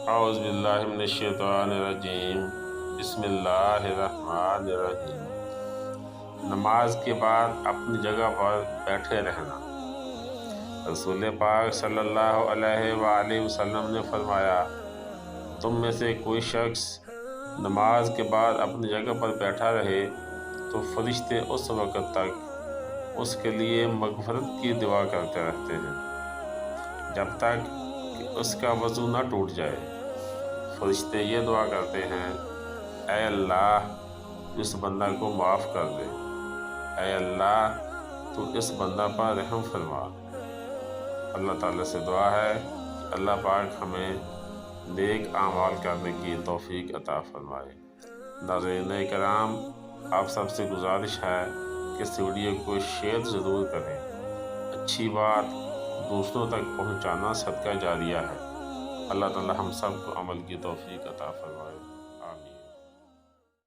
اعوذ باللہ من الشیطان الرجیم، بسم اللہ الرحمن الرحیم۔ نماز کے بعد اپنی جگہ پر بیٹھے رہنا۔ رسول پاک صلی اللہ علیہ وآلہ وسلم نے فرمایا، تم میں سے کوئی شخص نماز کے بعد اپنی جگہ پر بیٹھا رہے تو فرشتے اس وقت تک اس کے لیے مغفرت کی دعا کرتے رہتے ہیں جب تک کہ اس کا وضو نہ ٹوٹ جائے۔ فرشتے یہ دعا کرتے ہیں، اے اللہ تو اس بندہ کو معاف کر دے، اے اللہ تو اس بندہ پر رحم فرما۔ اللہ تعالیٰ سے دعا ہے کہ اللہ پاک ہمیں نیک اعمال کرنے کی توفیق عطا فرمائے۔ ناظرین کرام، آپ سب سے گزارش ہے کہ اس ویڈیو کو شیئر ضرور کریں۔ اچھی بات دوسروں تک پہنچانا صدقہ جاریہ ہے۔ اللہ تعالیٰ ہم سب کو عمل کی توفیق عطا فرمائے۔